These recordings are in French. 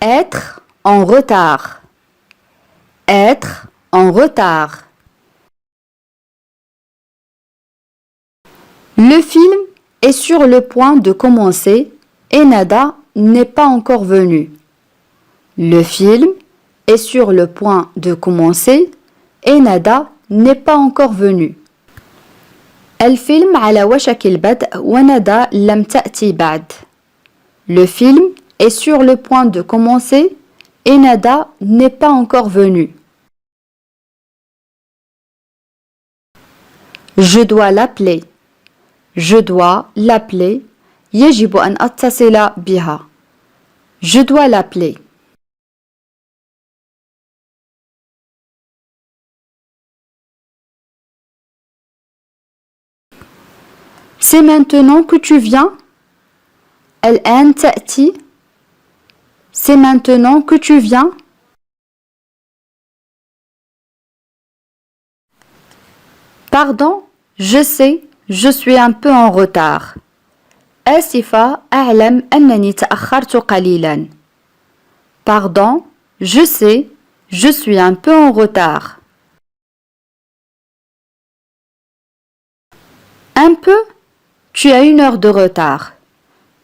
Être en retard. Être en retard. Le film est sur le point de commencer et Nada n'est pas encore venu. Le film est sur le point de commencer et Nada n'est pas encore venu. الفيلم على وشك البدء وندى لم تأتي بعد. Le film est sur le point de commencer et Nada n'est pas encore venu. Je dois l'appeler. Je dois l'appeler. يجب أن أتصل بها. Je dois l'appeler. C'est maintenant que tu viens. الآن تأتي. C'est maintenant que tu viens. Pardon, je sais, je suis un peu en retard. آسفة، أعلم أنني تأخرت قليلا. Pardon, je sais, je suis un peu en retard. Un peu? Tu as 1 heure de retard.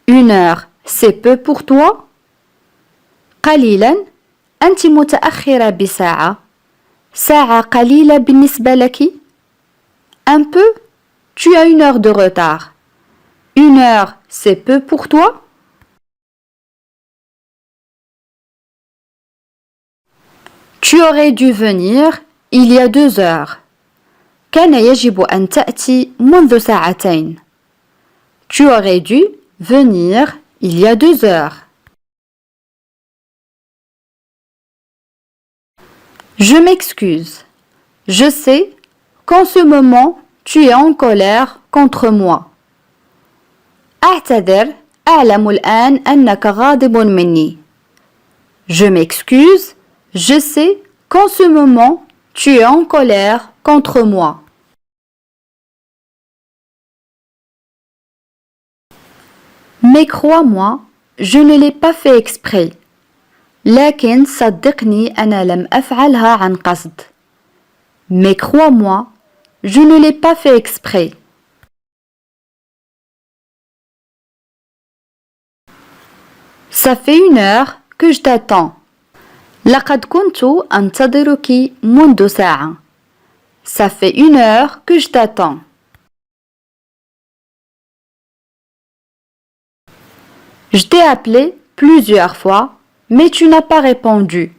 1 heure, c'est peu pour toi? قليلا، أنت متأخرة بساعة. ساعة قليلة بالنسبة لك؟ Un peu? Tu as 1 heure de retard. 1 heure, c'est peu pour toi? Tu aurais dû venir il y a 2 heures. كان يجب أن تأتي منذ ساعتين. Tu aurais dû venir il y a 2 heures. Je m'excuse. Je sais qu'en ce moment, tu es en colère contre moi. أعتذر، أعلم الآن أنك غاضب مني. Je m'excuse. Je sais qu'en ce moment, tu es en colère contre moi. Mais crois-moi, je ne l'ai pas fait exprès. لكن صدقني أنا لم أفعلها عن قصد. Mais crois-moi, je ne l'ai pas fait exprès. Ça fait 1 heure que je t'attends. لقد كنت أنتظرك منذ ساعة. Ça fait 1 heure que je t'attends. Je t'ai appelé plusieurs fois, mais tu n'as pas répondu.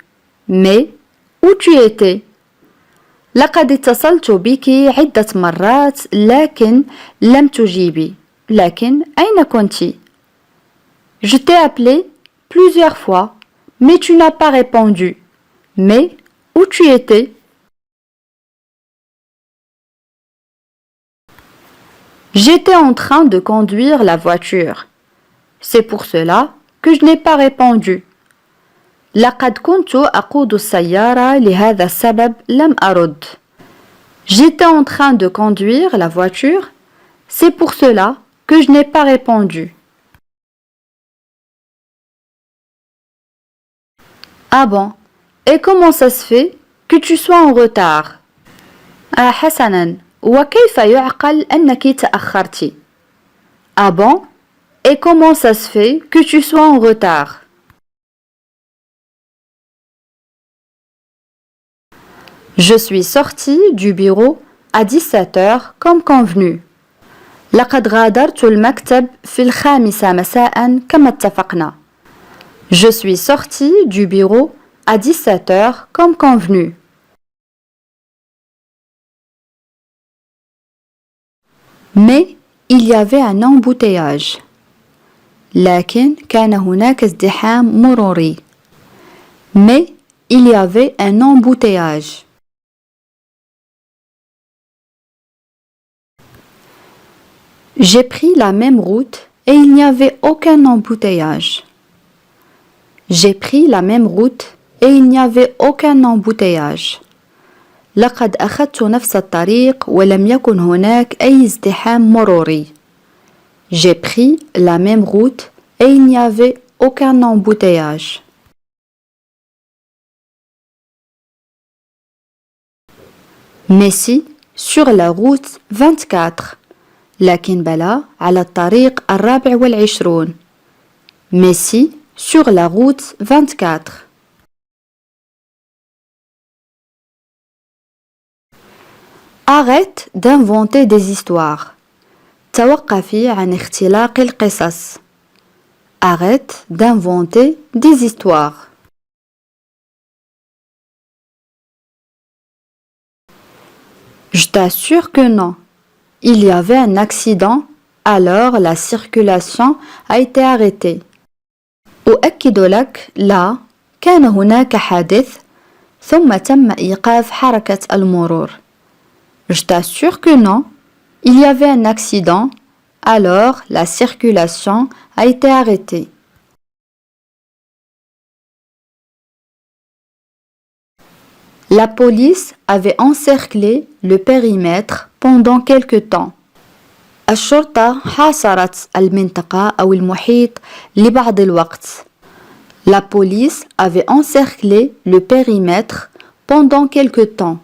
Mais où tu étais? لقد اتصلت بك عدة مرات لكن لم تجيبي. لكن أين كنت؟ Je t'ai appelé plusieurs fois, mais tu n'as pas répondu. Mais où tu étais? J'étais en train de conduire la voiture. C'est pour cela que je n'ai pas répondu. لقد كنت أقود السيارة لهذا السبب لم أرد. J'étais en train de conduire la voiture. C'est pour cela que je n'ai pas répondu. Ah bon? Et comment ça se fait que tu sois en retard? حسنا، وكيف يعقل أنك تأخرت؟ Ah bon? Et comment ça se fait que tu sois en retard? Je suis sortie du bureau à 17 heures comme convenu. لقد غادرت المكتب في 5 مساء كما اتفقنا. Je suis sortie du bureau à 17 heures comme convenu. Mais il y avait un embouteillage. لكن كان هناك ازدحام مروري. Mais il y avait un embouteillage. J'ai pris la même route et il n'y avait aucun embouteillage. J'ai pris la même route et il n'y avait aucun embouteillage. لقد أخذت نفس الطريق ولم يكن هناك أي ازدحام مروري. J'ai pris la même route et il n'y avait aucun embouteillage. ميسي sur la route 24 لكن بلا على الطريق 24 ميسي sur la route 24 Arrête d'inventer des histoires. توقفي عن اختلاق القصص. Arrête d'inventer des histoires. Je t'assure que non. Il y avait un accident, alors la circulation a été arrêtée. أؤكد لك لا، كان هناك حادث ثم تم إيقاف حركة المرور. Je t'assure que non. Il y avait un accident, alors la circulation a été arrêtée. La police avait encerclé le périmètre pendant quelque temps. الشرطة حاصرت المنطقة أو المحيط لبعض الوقت. La police avait encerclé le périmètre pendant quelque temps.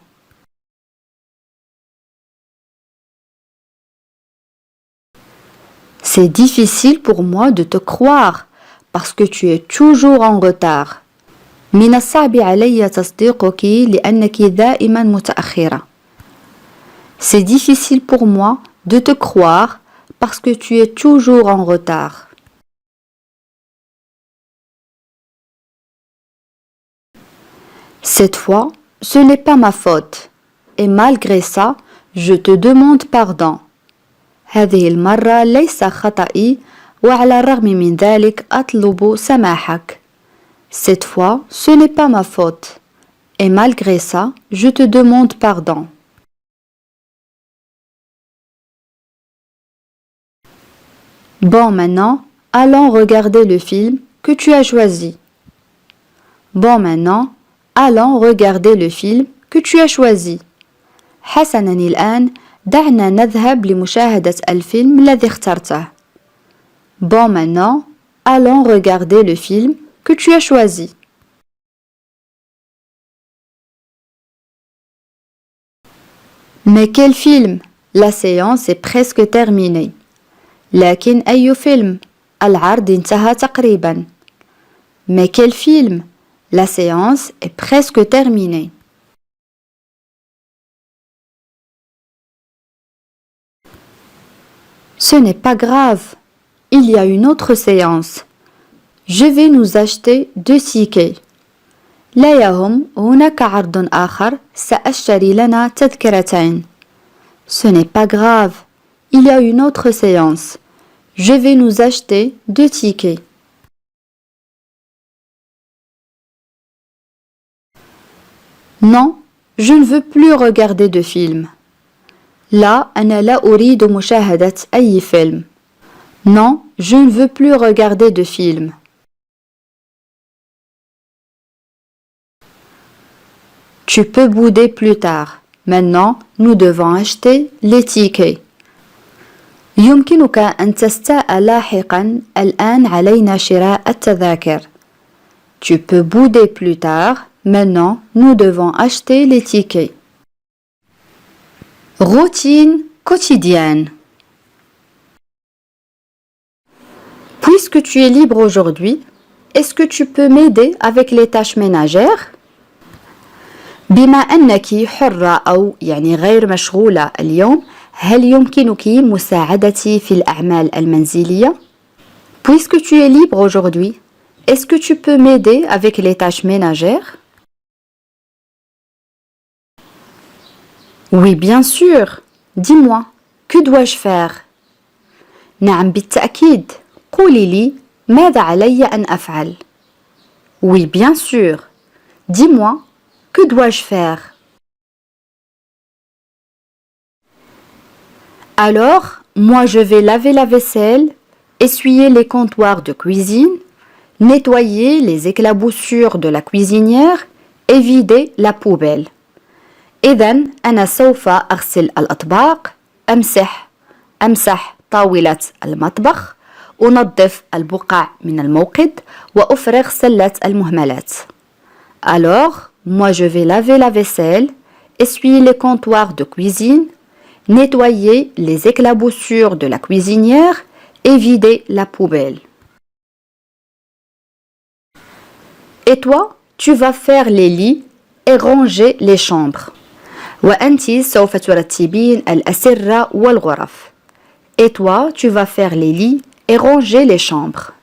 C'est difficile pour moi de te croire parce que tu es toujours en retard. من الصعب علي تصديقك لأنك دائما متأخرة. C'est difficile pour moi de te croire parce que tu es toujours en retard. Cette fois, ce n'est pas ma faute. Et malgré ça, je te demande pardon. هذه المرة ليس خطأي وعلى الرغم من ذلك أطلب سماحك. Cette fois, ce n'est pas ma faute. Et malgré ça, je te demande pardon. Bon, maintenant, allons regarder le film que tu as choisi. Bon, maintenant, allons regarder le film que tu as choisi. حسناً الآن دعنا نذهب لمشاهدة الفيلم الذي اخترته. Bon, maintenant, allons regarder le film que tu as choisi. Mais quel film? La séance est presque terminée. لكن أي فيلم؟ العرض انتهى تقريبا. Mais quel film? La séance est presque terminée. Ce n'est pas grave. Il y a une autre séance. Je vais nous acheter 2 tickets. لا يهم، هناك عرض آخر، سأشتري لنا تذكرتين. Ce n'est pas grave. Il y a une autre séance. Je vais nous acheter 2 tickets. Non, je ne veux plus regarder de film. لا، أنا لا أريد مشاهدة أي فيلم. Non, je ne veux plus regarder de film. Tu peux bouder plus tard. Maintenant, nous devons acheter les tickets. يمكنك أن تستاء لاحقا. الآن علينا شراء التذاكر. Tu peux bouder plus tard. Maintenant, nous devons acheter les tickets. Routine quotidienne. Puisque tu es libre aujourd'hui, est-ce que tu peux m'aider avec les tâches ménagères? بما أنك حرة أو يعني غير مشغولة اليوم، هل يمكنك مساعدتي في الأعمال المنزلية؟ Puisque tu es libre aujourd'hui, est-ce que tu peux m'aider avec les tâches ménagères? Oui, bien sûr. Dis-moi, que dois-je faire? نعم بالتأكيد. قولي لي ماذا علي أن أفعل؟ Oui, bien sûr. Dis-moi, que dois-je faire? Alors, moi je vais laver la vaisselle, essuyer les comptoirs de cuisine, nettoyer les éclaboussures de la cuisinière et vider la poubelle. إذن أنا سوف أغسل الأطباق، أمسح طاولة المطبخ، أنظف البقع من الموقد وأفرغ سلة المهملات. Alors, moi je vais laver la vaisselle, essuyer les comptoirs de cuisine, nettoyer les éclaboussures de la cuisinière et vider la poubelle. Et toi, tu vas faire les lits et ranger les chambres. وأنتِ سوف ترتبين الأسرة والغرف. Et toi, tu vas faire les lits et ranger les chambres.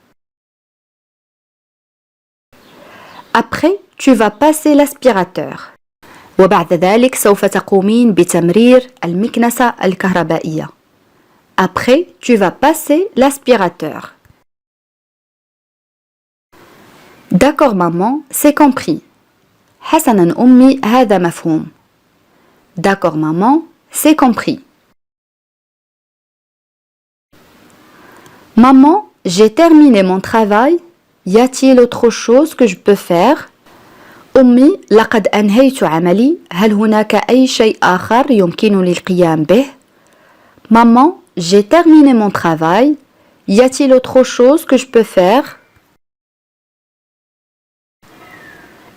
Après, tu vas passer l'aspirateur. وبعد ذلك سوف تقومين بتمرير المكنسة الكهربائية. Après, tu vas passer l'aspirateur. D'accord maman, c'est compris. حسنا أمي هذا مفهوم. D'accord maman, c'est compris. Maman, j'ai terminé mon travail. Y a-t-il autre chose que je peux faire? أمي لقد أنهيت عملي. هل هناك أي شيء آخر يمكنني القيام به؟ Maman, j'ai terminé mon travail. Y a-t-il autre chose que je peux faire?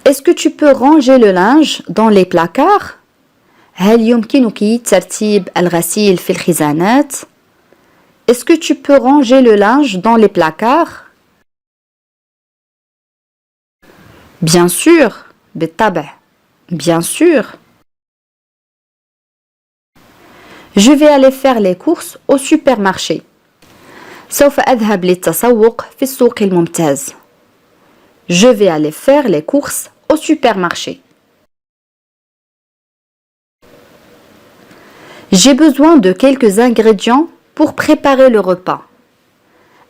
Est-ce que tu peux ranger le linge dans les placards؟ هل يمكنك ترتيب الغسيل في الخزانات؟ Est-ce que tu peux ranger le linge dans les placards؟ Bien sûr, بالطبع. Bien sûr. Je vais aller faire les courses au supermarché. سوف أذهب للتسوق في السوق الممتاز. Je vais aller faire les courses au supermarché. J'ai besoin de quelques ingrédients pour préparer le repas.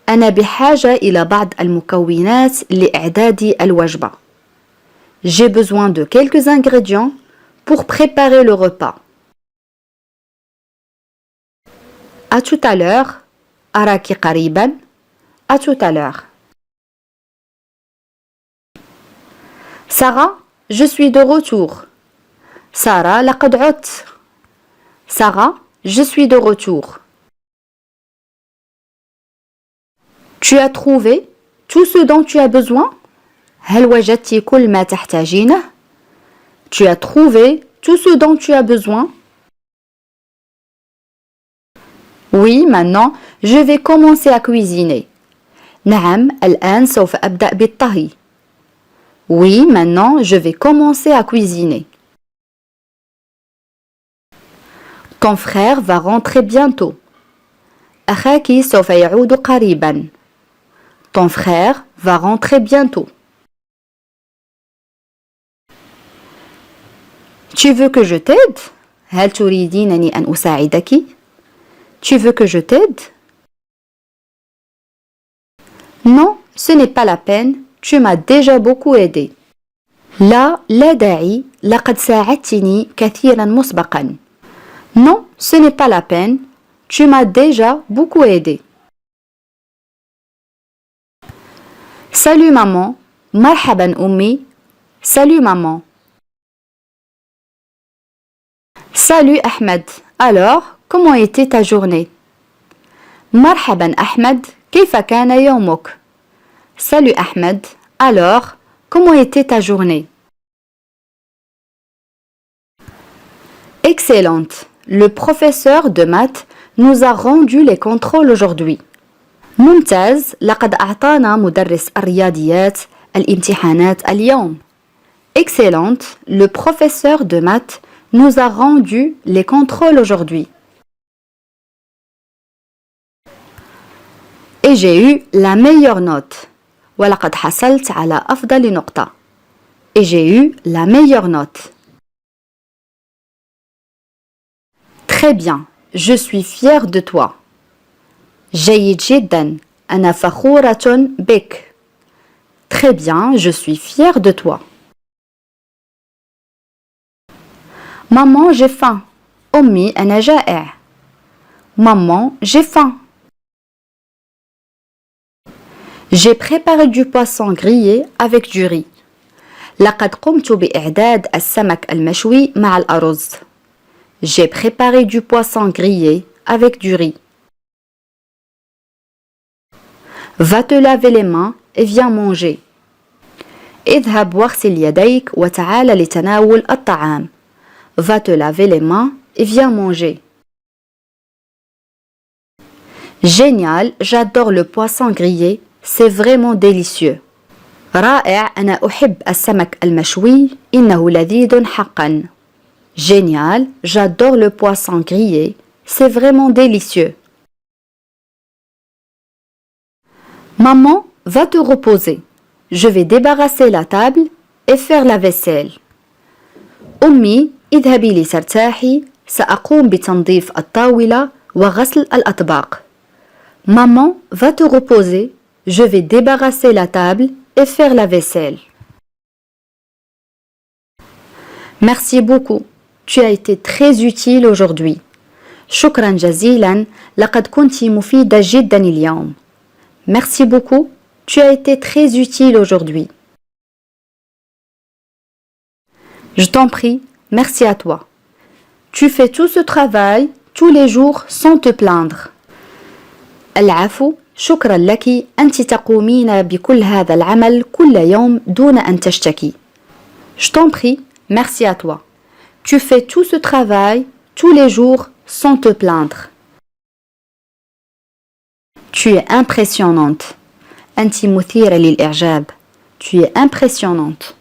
أنا بحاجة إلى بعض المكونات لإعداد الوجبة. J'ai besoin de quelques ingrédients pour préparer le repas. À tout à l'heure. أراك قريبا. À tout à l'heure. Sarah, je suis de retour. Sarah, لقد عدت. Sarah, je suis de retour. Tu as trouvé tout ce dont tu as besoin? هل وجدت كل ما تحتاجينه؟ Tu as trouvé tout ce dont tu as besoin? Oui, maintenant, je vais commencer à cuisiner. نعم، الآن سوف أبدأ بالطهي. Oui, maintenant, je vais commencer à cuisiner. Ton frère va rentrer bientôt. أخاك سوف يعود قريبا. Ton frère va rentrer bientôt. Tu veux que je t'aide? هل تريدينني أن أساعدك؟ Tu veux que je t'aide? Non, ce n'est pas la peine. Tu m'as déjà beaucoup aidé. لا داعي. لقد ساعدتني كثيرا مسبقا. Non, ce n'est pas la peine. Tu m'as déjà beaucoup aidé. Salut maman. مرحبا أمي. Salut maman. Salut Ahmed. Alors, comment était ta journée? مرحبا أحمد. كيف كان يومك? Salut Ahmed. Alors, comment était ta journée? Excellente. Le professeur de maths nous a rendu les contrôles aujourd'hui. ممتاز. لقد أعطانا مدرس الرياضيات الامتحانات اليوم. Excellente. Le professeur de maths nous a rendu les contrôles aujourd'hui. Et j'ai eu la meilleure note. ولقد حصلت على أفضل نقطة. Et j'ai eu la meilleure note. Très bien. Je suis fière de toi. جيد جدا. أنا فخورة بك. Très bien. Je suis fière de toi. Maman, j'ai faim. أمي أنا جائع. Maman, j'ai faim. J'ai préparé du poisson grillé avec du riz. لقد قمت بإعداد السمك المشوي مع الأرز. J'ai préparé du poisson grillé avec du riz. Va te laver les mains et viens manger. اذهب واغسل يديك وتعال لتناول الطعام. va te laver les mains et viens manger. Génial, j'adore le poisson grillé, c'est vraiment délicieux. رائع, أنا أحب السمك المشوي, إنه لذيذ حقا. Génial, j'adore le poisson grillé, c'est vraiment délicieux. Maman, va te reposer. Je vais débarrasser la table et faire la vaisselle. أمي, اذهبي لترتاحي, سأقوم بتنظيف الطاولة وغسل الأطباق. Maman, va te reposer. Je vais débarrasser la table et faire la vaisselle. Merci beaucoup. Tu as été très utile aujourd'hui. شكرا جزيلا. لقد كنت مفيدة جدا اليوم. Merci beaucoup. Tu as été très utile aujourd'hui. Je t'en prie. Merci à toi. Tu fais tout ce travail tous les jours sans te plaindre. العفو. شكرا لك. أنت تقومين بكل هذا العمل كل يوم دون أن تشتكي. Je t'en prie. Merci à toi. Tu fais tout ce travail tous les jours sans te plaindre. Tu es impressionnante. أنت مثيرة للإعجاب. Tu es impressionnante.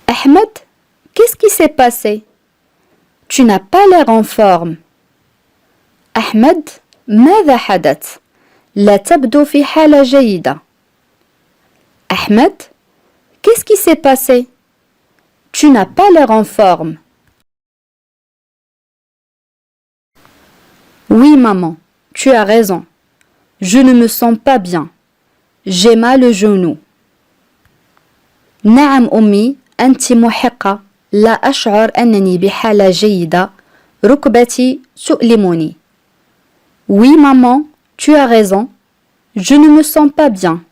Ahmed, qu'est-ce qui s'est passé? Tu n'as pas l'air en forme. أحمد, ماذا حدث؟ لا تبدو في حالة جيدة. أحمد, qu'est-ce qui s'est passé? Tu n'as pas l'air en forme. Oui, maman, tu as raison. Je ne me sens pas bien. J'ai mal au genou. نعم أمي, أنت محقة. لا أشعر أنني بحالة جيدة. ركبتي تؤلمني. Oui, maman, tu as raison. Je ne me sens pas bien.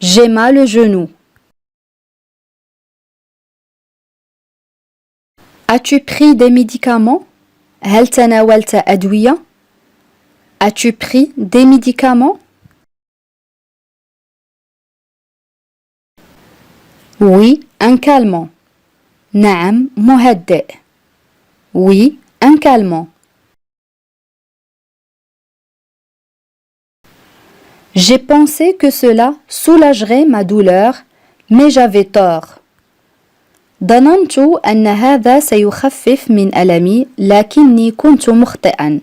J'ai mal au genou. As-tu pris des médicaments? هل تناولت أدوية؟ As-tu pris des médicaments? Oui, un calmant. نعم, مهدئ. Oui, un calmant. J'ai pensé que cela soulagerait ma douleur, mais j'avais tort. ظننت أن هذا سيخفف من ألمي لكني كنت مخطئا.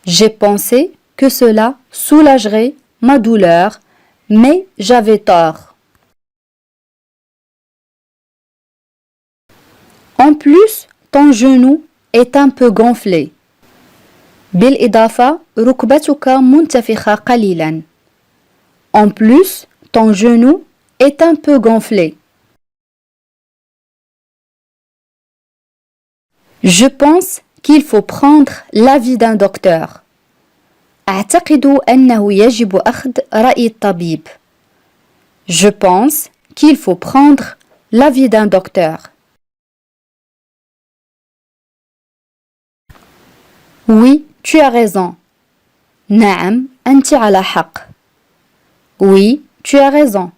J'ai pensé que cela soulagerait ma douleur, mais j'avais tort. En plus, ton genou est un peu gonflé. بالإضافة, ركبتك منتفخة قليلا. En plus, ton genou est un peu gonflé. Je pense qu'il faut prendre l'avis d'un docteur. أعتقد أنه يجب أخذ رأي الطبيب. Je pense qu'il faut prendre l'avis d'un docteur. Oui, tu as raison. نعم, أنت على حق. Oui, tu as raison.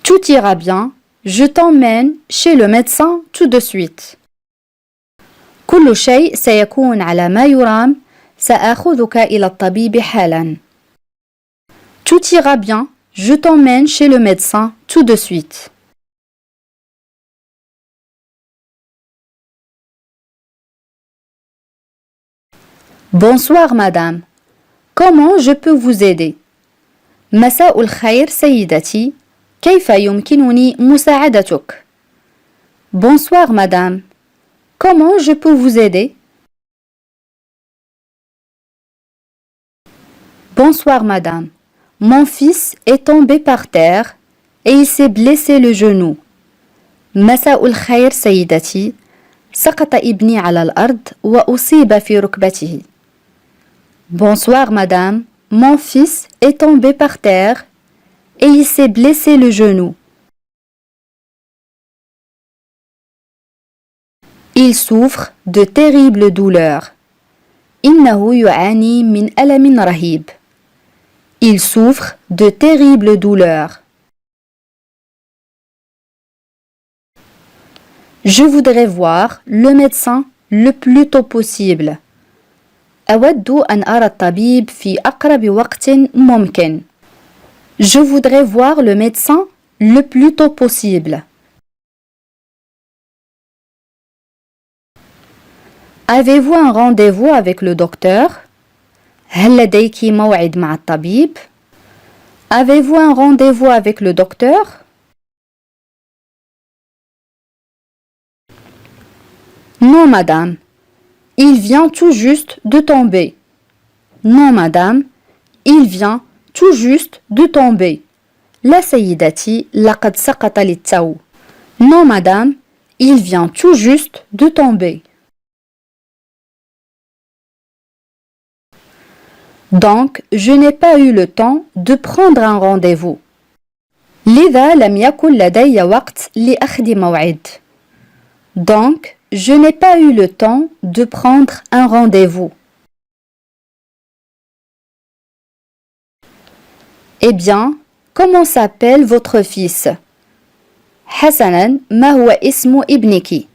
Tout ira bien. Je t'emmène chez le médecin tout de suite. كل شيء سيكون على ما يرام. سآخذك إلى الطبيب حالا. Tout ira bien. Je t'emmène chez le médecin tout de suite. Bonsoir madame. Comment je peux vous aider? مساء الخير سيدتي. كيف يمكنني مساعدتك؟ Bonsoir madame. Comment je peux vous aider? Bonsoir madame. Mon fils est tombé par terre et il s'est blessé le genou. مساء الخير سيدتي. سقط ابني على الأرض وأصيب في ركبته. Bonsoir madame. Mon fils est tombé par terre et il s'est blessé le genou. Il souffre de terribles douleurs. إنه يعاني من ألم رهيب. Il souffre de terribles douleurs. Je voudrais voir le médecin le plus tôt possible. أود أن أرى الطبيب في أقرب وقت ممكن. Je voudrais voir le médecin le plus tôt possible. Avez-vous un rendez-vous avec le docteur? هل لديك موعد مع الطبيب؟ Avez-vous un rendez-vous avec le docteur? Non, madame. Il vient tout juste de tomber. Non, madame. Il vient tout juste de tomber. لا سيدتي، لقد سقط للتو. Non, madame. Il vient tout juste de tomber. Donc, je n'ai pas eu le temps de prendre un rendez-vous. لذا لم يكن لدي وقت لأخذ موعد. Donc, je n'ai pas eu le temps de prendre un rendez-vous. Eh bien, comment s'appelle votre fils? حسناً، ما هو اسم ابنك؟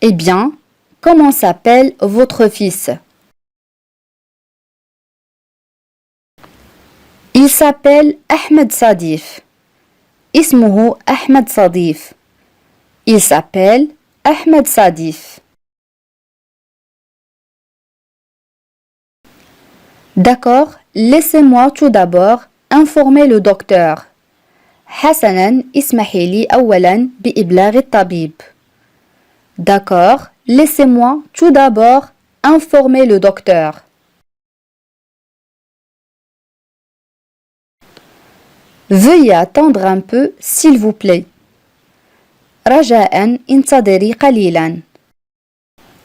Eh bien, comment s'appelle votre fils? Il s'appelle Ahmed Sadif. اسمه أحمد صديف. Il s'appelle Ahmed Sadif. D'accord, laissez-moi tout d'abord informer le docteur. حسناً، اسمحي لي أولاً بإبلاغ الطبيب. D'accord, laissez-moi tout d'abord informer le docteur. Veuillez attendre un peu, s'il vous plaît. رجاءً انتظري قليلاً.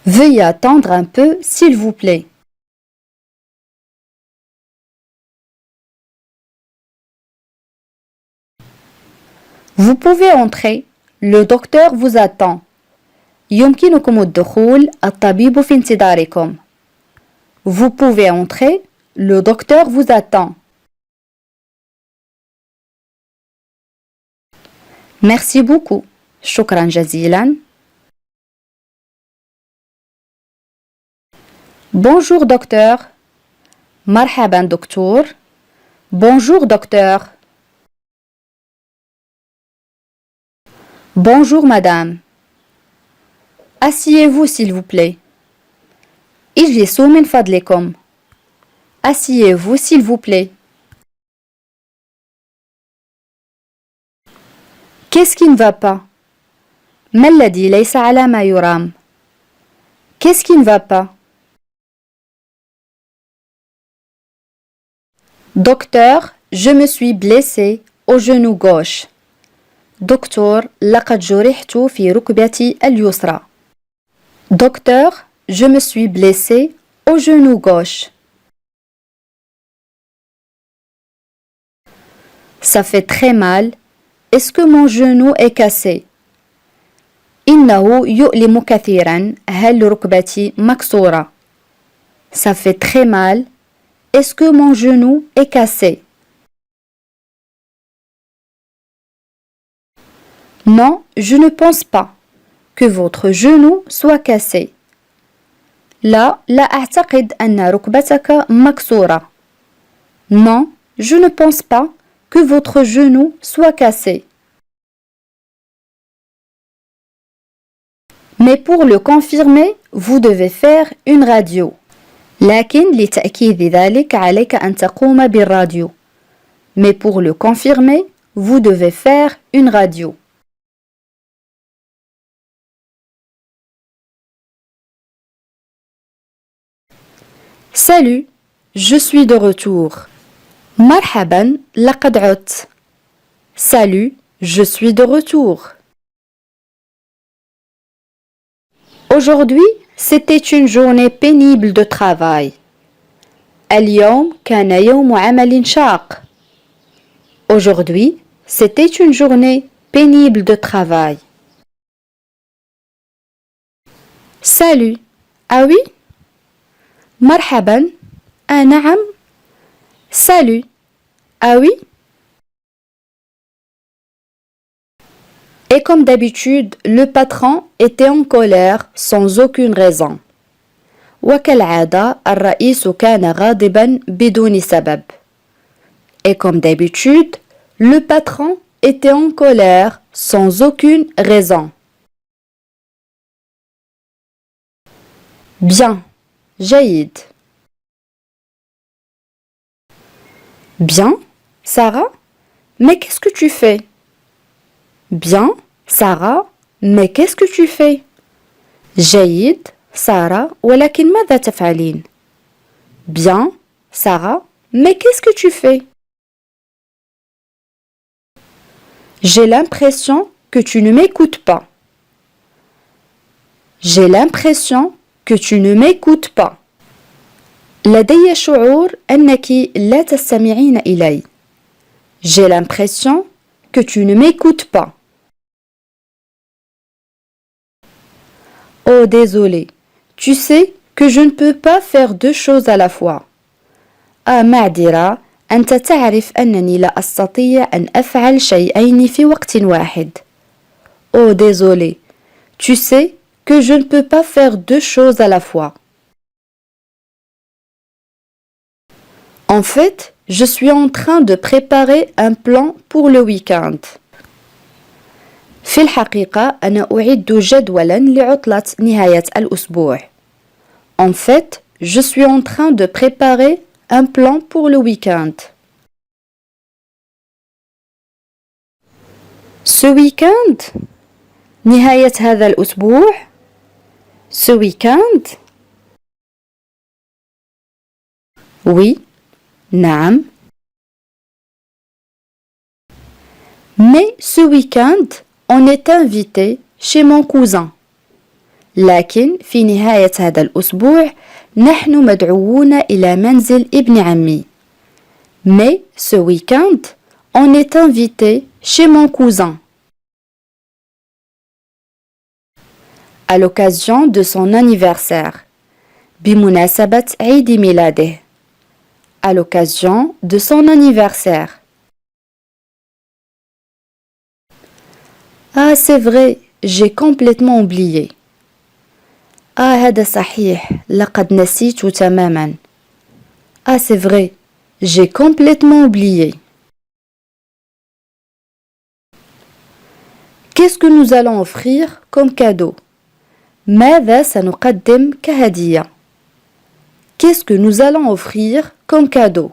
Veuillez attendre un peu, s'il vous plaît. Vous pouvez entrer. Le docteur vous attend. يمكنكم الدخول. الطبيب في انتظاركم. Vous pouvez entrer. Le docteur vous attend. Merci beaucoup. شكرا جزيلا. Bonjour docteur. مرحبا دكتور. Bonjour docteur. Bonjour madame. Asseyez-vous s'il vous plaît. اجلسوا من فضلكم. Asseyez-vous s'il vous plaît. Qu'est-ce qui ne va pas? ما الذي ليس على ما يرام؟ Qu'est-ce qui ne va pas? Docteur, je me suis blessé au genou gauche. دكتور، لقد جرحت في ركبتي اليسرى. Docteur, je me suis blessé au genou gauche. Ça fait très mal. Est-ce que mon genou est cassé? إنه يؤلم كثيرا. هل ركبتي مكسورة؟ Ça fait très mal. Est-ce que mon genou est cassé? Non, je ne pense pas que votre genou soit cassé. لا أعتقد أن ركبتك مكسورة. Non, je ne pense pas que votre genou soit cassé. Mais pour le confirmer, vous devez faire une radio. لكن لتأكيد ذلك عليك أن تقوم بالراديو. Mais pour le confirmer, vous devez faire une radio. Salut, je suis de retour. مرحبا، لقد عدت. Salut, je suis de retour. Aujourd'hui, c'était une journée pénible de travail. اليوم كان يوم عمل شاق. Aujourd'hui, c'était une journée pénible de travail. Salut. Ah oui? مرحبا. نعم. Salut. Ah oui? Et comme d'habitude, le patron était en colère sans aucune raison. وكالعادة الرئيس كان غاضبا بدون سبب. Et comme d'habitude, le patron était en colère sans aucune raison. Bien. جيد. Bien, Sarah? Mais qu'est-ce que tu fais? Bien, Sarah, mais qu'est-ce que tu fais? جيد, Sarah, ولكن ماذا تفعلين? Bien, Sarah, mais qu'est-ce que tu fais? J'ai l'impression que tu ne m'écoutes pas. J'ai l'impression que tu ne m'écoutes pas. لدي شعور أنك لا تستمعين إلي. J'ai l'impression que tu ne m'écoutes pas. Oh, désolé. Tu sais que je ne peux pas faire deux choses à la fois. معذرة. أنت تعرف أنني لا أستطيع أن أفعل شيئين في وقت واحد. Oh, désolé. Tu sais que je ne peux pas faire deux choses à la fois. En fait, je suis en train de préparer un plan pour le week-end. في الحقيقة أنا أعد جدولا لعطلة نهاية الأسبوع. En fait, je suis en train de préparer un plan pour le week-end. Ce week-end? نهاية هذا الأسبوع؟ Ce week-end? Oui. نعم. Mais ce week-end, on est invité chez mon cousin. لكن في نهاية هذا الأسبوع نحن مدعوون إلى منزل ابن عمي. Mais ce week-end, on est invité chez mon cousin. À l'occasion de son anniversaire. بمناسبة عيد ميلاده. À l'occasion de son anniversaire. Ah, c'est vrai, j'ai complètement oublié. هذا صحيح, لقد نسيت تماما. Ah, c'est vrai, j'ai complètement oublié. Qu'est-ce que nous allons offrir comme cadeau? ماذا سنقدم كهدية? Qu'est-ce que nous allons offrir comme cadeau?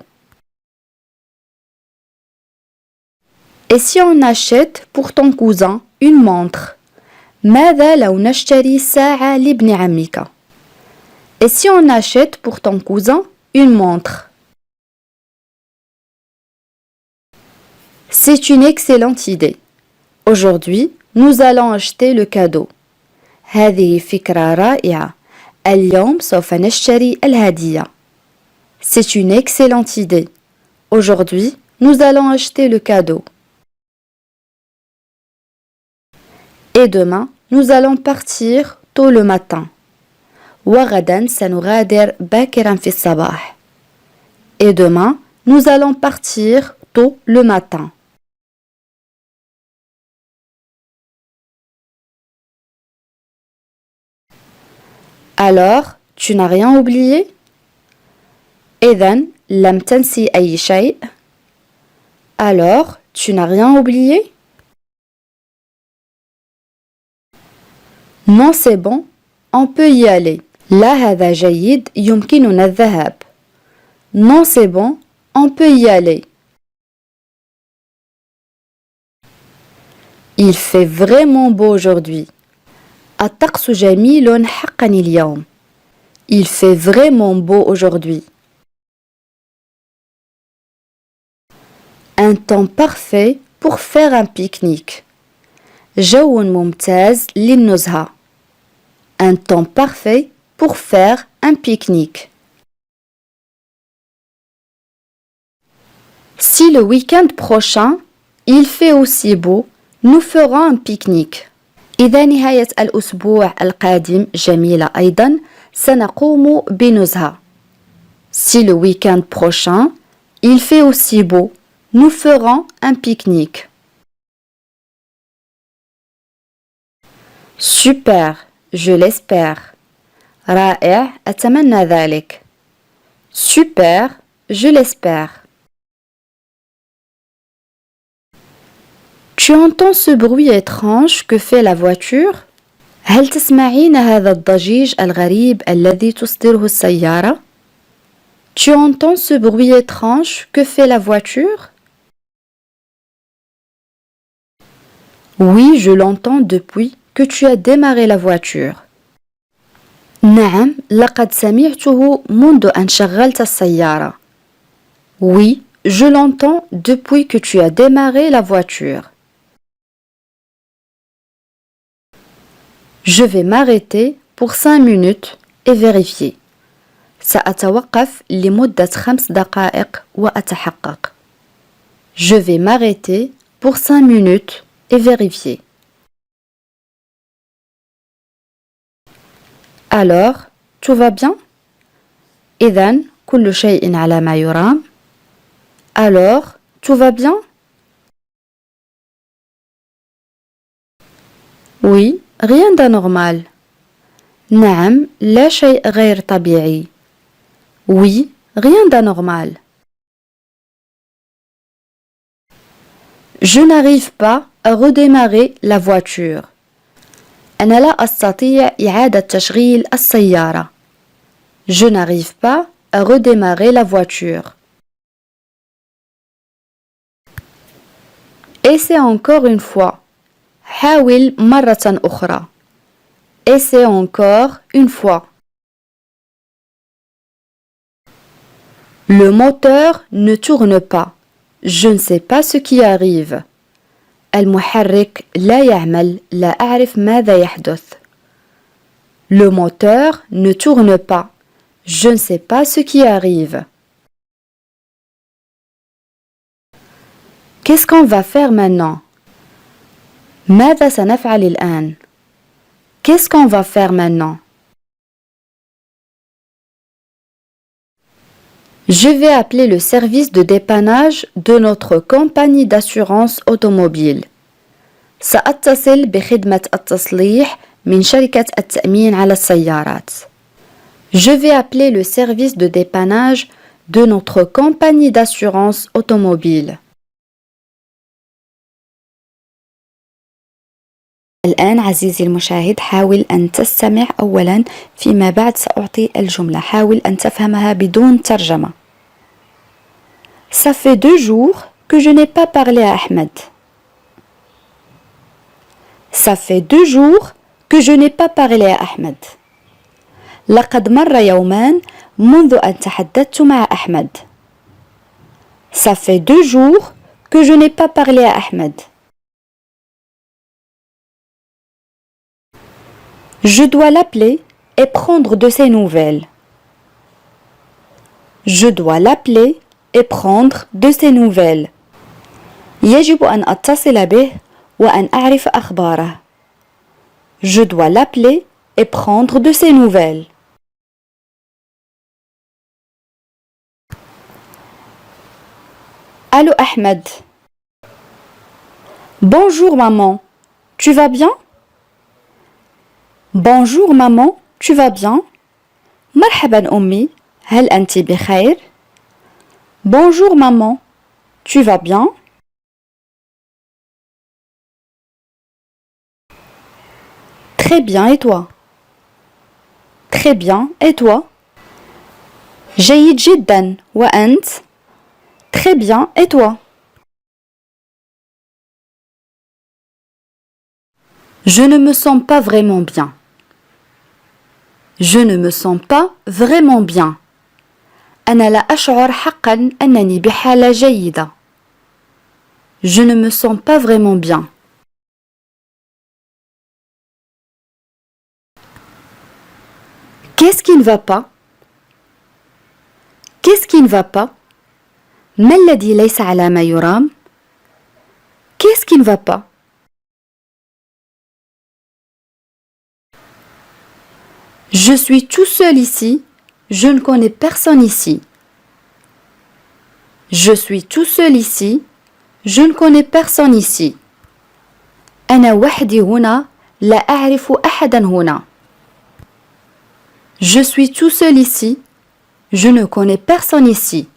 Et si on achète pour ton cousin une montre? ماذا لو نشتري ساعة لابن عمك? Et si on achète pour ton cousin une montre? C'est une excellente idée. Aujourd'hui, nous allons acheter le cadeau. هذه فكرة رائعة. اليوم سوف نشتري الهدية. C'est une excellente idée. Aujourd'hui, nous allons acheter le cadeau. Et demain, nous allons partir tôt le matin. وغدا سنغادر باكرا في الصباح. Et demain, nous allons partir tôt le matin. Alors, tu n'as rien oublié? إذن لم تنسي أي شيء. Alors, tu n'as rien oublié? Non, c'est bon, on peut y aller. لا هذا جيد, يمكننا الذهاب. Non, c'est bon, on peut y aller. Il fait vraiment beau aujourd'hui. الطقس جميل حقا اليوم. Il fait vraiment beau aujourd'hui. Un temps parfait pour faire un pique-nique. جو ممتاز للنزهة. Un temps parfait pour faire un pique-nique. Si le week-end prochain, il fait aussi beau, nous ferons un pique-nique. إذا نهاية الأسبوع القادم جميلة أيضا, سنقوم بنزهة. Si le week-end prochain, il fait aussi beau, nous ferons un pique-nique. Super, je l'espère. رائع, أتمنى ذلك. Super, je l'espère. Tu entends ce bruit étrange que fait la voiture? هل تسمعين هذا الضجيج الغريب الذي تصدره السيارة؟ Tu entends ce bruit étrange que fait la voiture? Oui, je l'entends depuis que tu as démarré la voiture. نعم، لقد سمعته منذ أن شغلت السيارة. Oui, je l'entends depuis que tu as démarré la voiture. Je vais m'arrêter pour 5 minutes et vérifier. سأتوقف لمدة 5 دقائق وأتحقق. Je vais m'arrêter pour 5 minutes et vérifier. Alors, tout va bien? إذن كل شيء على ما يرام. Alors, tout va bien? Oui, rien d'anormal. نعم، لا شيء غير طبيعي. Oui, rien d'anormal. Je n'arrive pas à redémarrer la voiture. أنا لا أستطيع إعادة تشغيل السيارة. Je n'arrive pas à redémarrer la voiture. Essaie encore une fois. حاول مرة أخرى. Essaie encore une fois. Le moteur ne tourne pas. Je ne sais pas ce qui arrive. المحرك لا يعمل. لا أعرف ماذا يحدث. Le moteur ne tourne pas. Je ne sais pas ce qui arrive. Qu'est-ce qu'on va faire maintenant? ماذا سنفعل الآن? Qu'est-ce qu'on va faire maintenant? Je vais appeler le service de dépannage de notre compagnie d'assurance automobile. سأتصل بخدمة التصليح من شركة التأمين على السيارات. Je vais appeler le service de dépannage de notre compagnie d'assurance automobile. الآن عزيزي المشاهد حاول أن تستمع أولا فيما بعد سأعطي الجملة حاول أن تفهمها بدون ترجمة. Ça fait 2 jours que je n'ai pas parlé à Ahmed. Ça fait 2 jours que je n'ai pas parlé à Ahmed. لقد مر يومان منذ أن تحدثت مع أحمد. Ça fait 2 jours que je n'ai pas parlé à Ahmed. Je dois l'appeler et prendre de ses nouvelles. Je dois l'appeler et prendre de ses nouvelles. يجب أن أتصل به وأن أعرف أخباره. Je dois l'appeler et prendre de ses nouvelles. Allô Ahmed. Bonjour maman. Tu vas bien? Bonjour maman. Tu vas bien? مرحبا أمي. هل أنت بخير؟ Bonjour maman. Tu vas bien? Très bien et toi? Très bien et toi? جيد جدا وأنت؟ Très bien et toi? Je ne me sens pas vraiment bien. Je ne me sens pas vraiment bien. أنا لا أشعر حقا أنني بحالة جيدة. Je ne me sens pas vraiment bien. Qu'est-ce qui ne va pas? Qu'est-ce qui ne va pas? ما الذي ليس على ما يرام؟ Qu'est-ce qui ne va pas? Je suis tout seul ici. je ne connais personne ici. Je suis tout seul ici, je ne connais personne ici. أنا وحدي هنا, لا أعرف أحدا هنا. Je suis tout seul ici, je ne connais personne ici.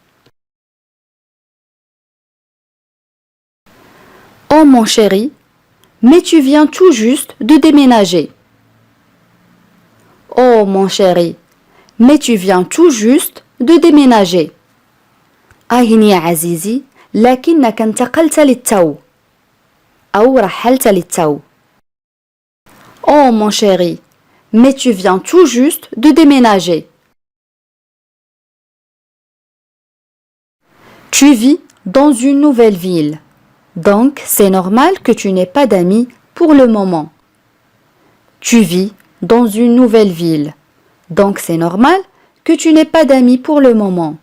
Oh mon chéri, mais tu viens tout juste de déménager. Oh mon chéri, mais tu viens tout juste de déménager. أهني يا عزيزي, لكنك انتقلت للتو. أو رحلت للتو. Oh mon chéri, mais tu viens tout juste de déménager. Tu vis dans une nouvelle ville. Donc, c'est normal que tu n'aies pas d'amis pour le moment. Tu vis dans une nouvelle ville. Donc, c'est normal que tu n'aies pas d'amis pour le moment.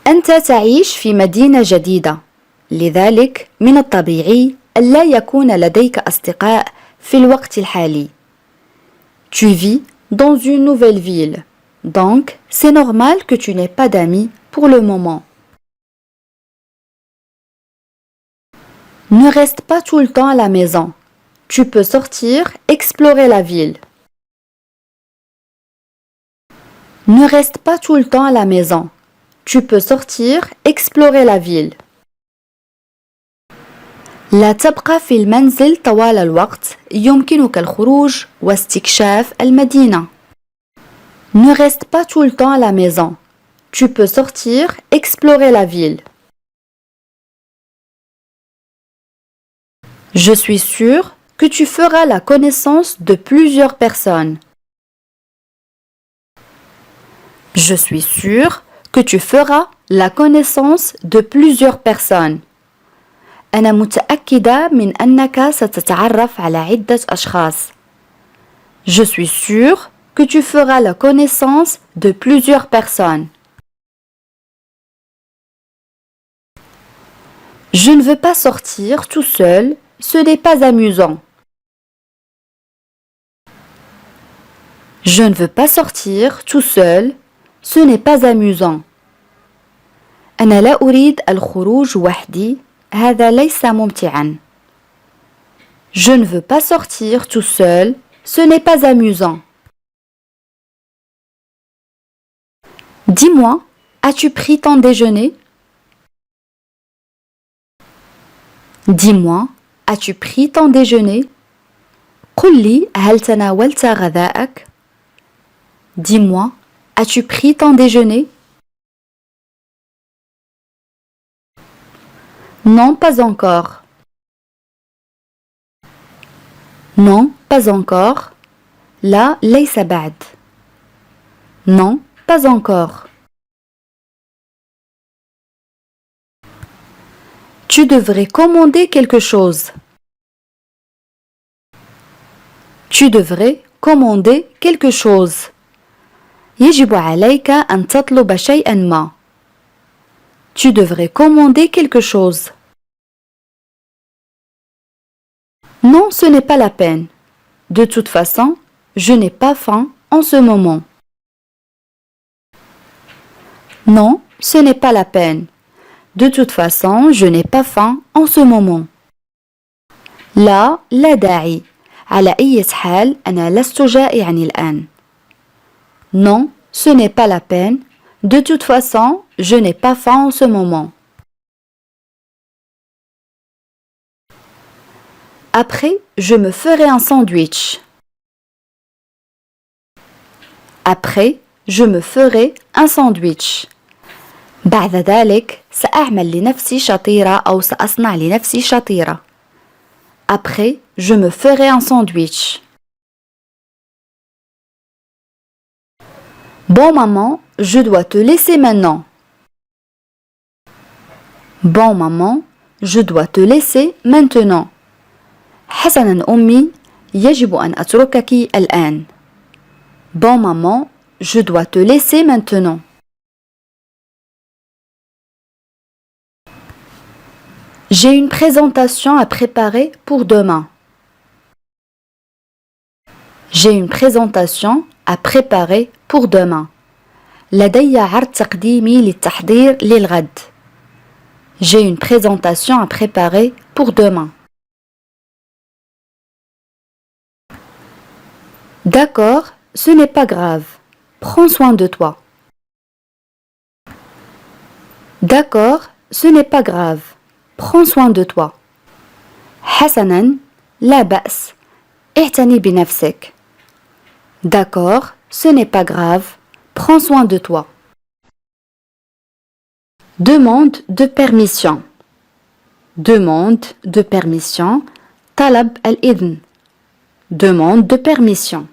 أنت تعيش في مدينة جديدة. لذلك من الطبيعي ألا يكون لديك أصدقاء في الوقت الحالي. Tu vis dans une nouvelle ville. Donc, c'est normal que tu n'aies pas d'amis pour le moment. Ne reste pas tout le temps à la maison. Tu peux sortir, explorer la ville. Ne reste pas tout le temps à la maison. Tu peux sortir, explorer la ville. لا تبقى في المنزل طوال الوقت. يمكنك الخروج واستكشاف المدينة. Ne reste pas tout le temps à la maison. Tu peux sortir, explorer la ville. Je suis sûre que tu feras la connaissance de plusieurs personnes. Je suis sûre que tu feras la connaissance de plusieurs personnes. أنا متأكدة من أنك ستتعرف على عدة أشخاص. Je suis sûre que tu feras la connaissance de plusieurs personnes. Je ne veux pas sortir tout seul, ce n'est pas amusant. Je ne veux pas sortir tout seul, ce n'est pas amusant. أنا لا أريد الخروج وحدي, هذا ليس ممتعا. Je ne veux pas sortir tout seul, ce n'est pas amusant. Dis-moi, as-tu pris ton déjeuner? Dis-moi, as-tu pris ton déjeuner? قل لي, هل تناولت غذاءك? Dis-moi, as-tu pris ton déjeuner? Non, pas encore. Non, pas encore. لا, ليس بعد. Non, pas encore. Tu devrais commander quelque chose. Tu devrais commander quelque chose. يجب عليك أن تطلب شيئا ما. Tu devrais commander quelque chose. Non, ce n'est pas la peine. De toute façon, je n'ai pas faim en ce moment. Non, ce n'est pas la peine. De toute façon, je n'ai pas faim en ce moment. لا, لا داعي. على أي حال أنا لست جائعا الآن. Non, ce n'est pas la peine. De toute façon, je n'ai pas faim en ce moment. Après, je me ferai un sandwich. Après, je me ferai un sandwich. بعد ذلك سأعمل لنفسي شطيرة أو سأصنع لنفسي شطيرة. Après, je me ferai un sandwich. Bon maman, je dois te laisser maintenant. Bon maman, je dois te laisser maintenant. حسنا أمي, يجب أن أتركك الآن. Bon maman, je dois te laisser maintenant. J'ai une présentation à préparer pour demain. J'ai une présentation à préparer pour demain. لدي عرض تقديمي للتحضير للغد. J'ai une présentation à préparer pour demain. D'accord, ce n'est pas grave. Prends soin de toi. D'accord, ce n'est pas grave. Prends soin de toi. حسناً، لا بأس. اعتني بنفسك. D'accord, ce n'est pas grave. Prends soin de toi. Demande de permission. Demande de permission. طلب الإذن. Demande de permission.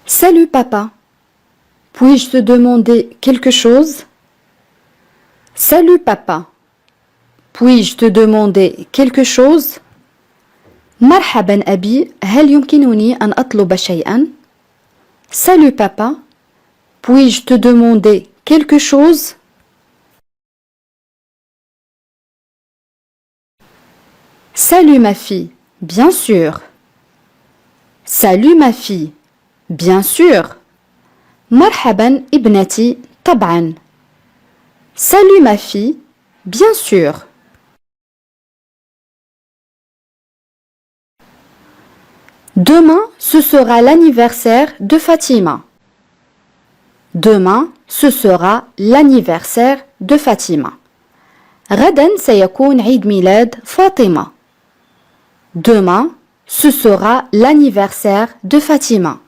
Salut papa. Puis-je te demander quelque chose? Salut papa. Puis-je te demander quelque chose? مرحبا أبي، هل يمكنني أن أطلب شيئا؟ Salut papa. Puis-je te demander quelque chose? Salut ma fille, bien sûr. Salut ma fille, bien sûr. مرحبا ابنتي، طبعا. Salut ma fille, bien sûr. Demain, ce sera l'anniversaire de Fatima. Demain, ce sera l'anniversaire de Fatima. غدا سيكون عيد ميلاد فاطمة. Demain, ce sera l'anniversaire de Fatima.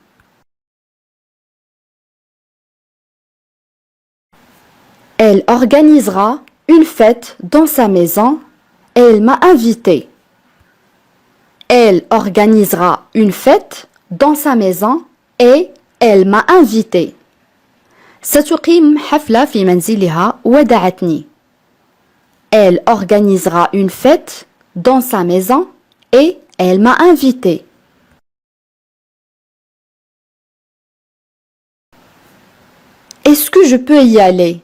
Elle organisera une fête dans sa maison et elle m'a invité. Elle organisera une fête dans sa maison et elle m'a invité. ستقيم حفلة في منزلها ودعتني. Elle organisera une fête dans sa maison et elle m'a invité. Est-ce que je peux y aller?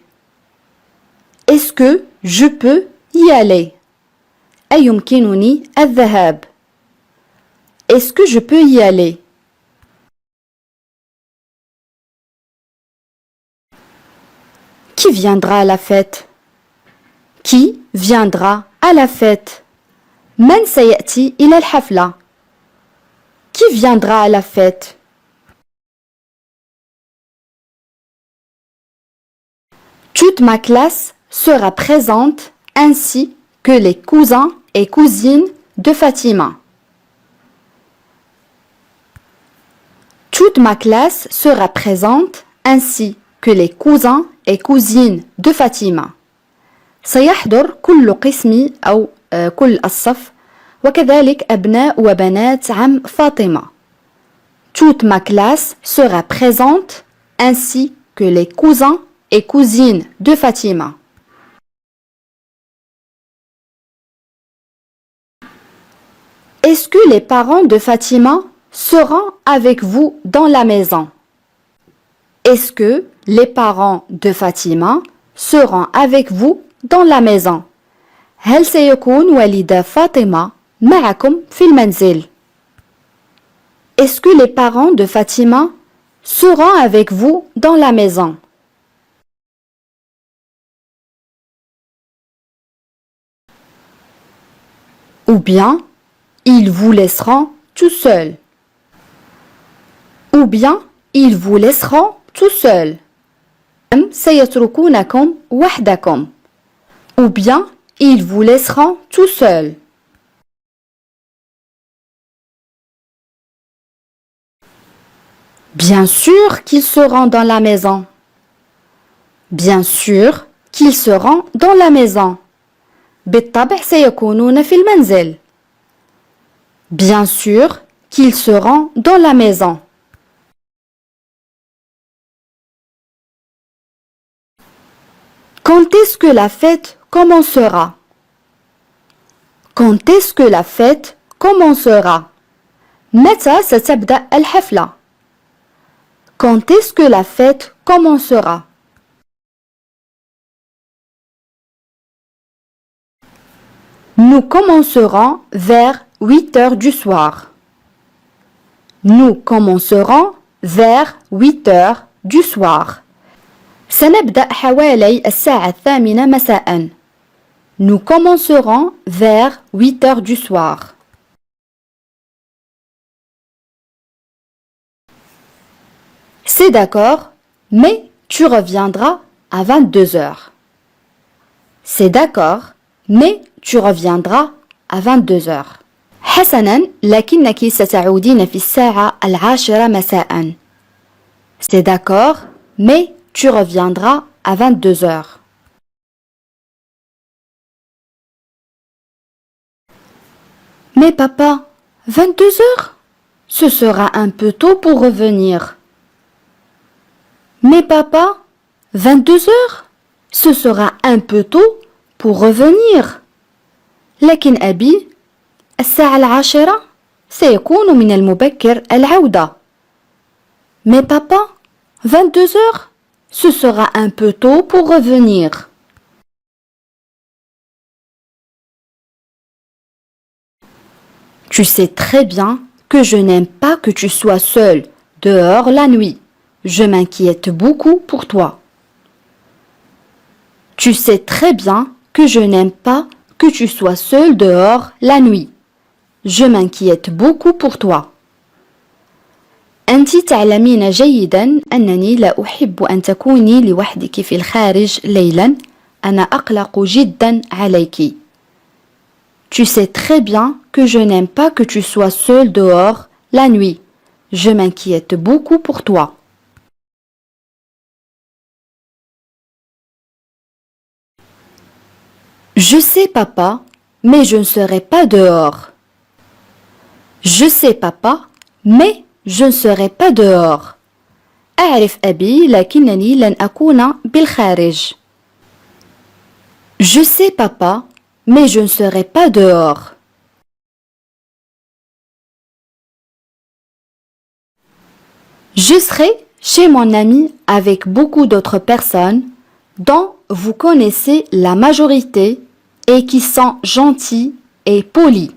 Est-ce que je peux y aller? أيمكنني الذهاب. Est-ce que je peux y aller? Qui viendra à la fête? Qui viendra à la fête? من سيأتي إلى الحفلة? Qui viendra à la fête? Toute ma classe sera présente ainsi que les cousins et cousines de Fatima. Toute ma classe sera présente ainsi que les cousins et cousines de Fatima. سيحضر كل قسمي أو كل الصف وكذلك أبناء وبنات عم فاطمة. Toute ma classe sera présente ainsi que les cousins et cousines de Fatima. Est-ce que les parents de Fatima seront avec vous dans la maison? Est-ce que les parents de Fatima seront avec vous dans la maison? هل سيكون والدا فاطمة معكم في المنزل؟ Est-ce que les parents de Fatima seront avec vous dans la maison? Ou bien, ils vous laisseront tout seuls. Ou bien, ils vous laisseront tout seuls. أم سيتركونكم وحدكم. Ou bien, ils vous laisseront tout seuls. Bien sûr qu'ils seront dans la maison. Bien sûr qu'ils seront dans la maison. بالطبع سيكونون في المنزل. Bien sûr qu'ils seront dans la maison. Quand est-ce que la fête commencera? Quand est-ce que la fête commencera? متى ستبدأ الحفلة? Quand est-ce que la fête commencera? Nous commencerons vers 8 heures du soir. Nous commencerons vers 8 heures du soir. سنبدأ حوالي الساعة 8 مساء. Nous commencerons vers 8 heures du soir. C'est d'accord, mais tu reviendras à 22 heures. C'est d'accord, mais tu reviendras à 22 heures. حسناً، لكنك ستعودين في الساعة 10 مساء. C'est d'accord, mais tu reviendras à 22 heures. Mais papa, 22 heures? Ce sera un peu tôt pour revenir. Mais papa, 22 heures? Ce sera un peu tôt pour revenir. لكن أبي، الساعة 10 سيكون من المبكر العودة. Mais papa, 22 heures? Ce sera un peu tôt pour revenir. Tu sais très bien que je n'aime pas que tu sois seul dehors la nuit. Je m'inquiète beaucoup pour toi. Tu sais très bien que je n'aime pas que tu sois seul dehors la nuit. Je m'inquiète beaucoup pour toi. أنت تعلمين جيدا أنني لا أحب أن تكوني لوحدك في الخارج ليلا. أنا أقلق جدا عليك. Tu sais très bien que je n'aime pas que tu sois seul dehors la nuit. Je m'inquiète beaucoup pour toi. Je sais papa, mais je ne serai pas dehors. Je sais papa, mais je ne serai pas dehors. أعرف أبي لكنني لن أكون بالخارج. Je sais papa, mais je ne serai pas dehors. Je serai chez mon ami avec beaucoup d'autres personnes dont vous connaissez la majorité et qui sont gentils et polis.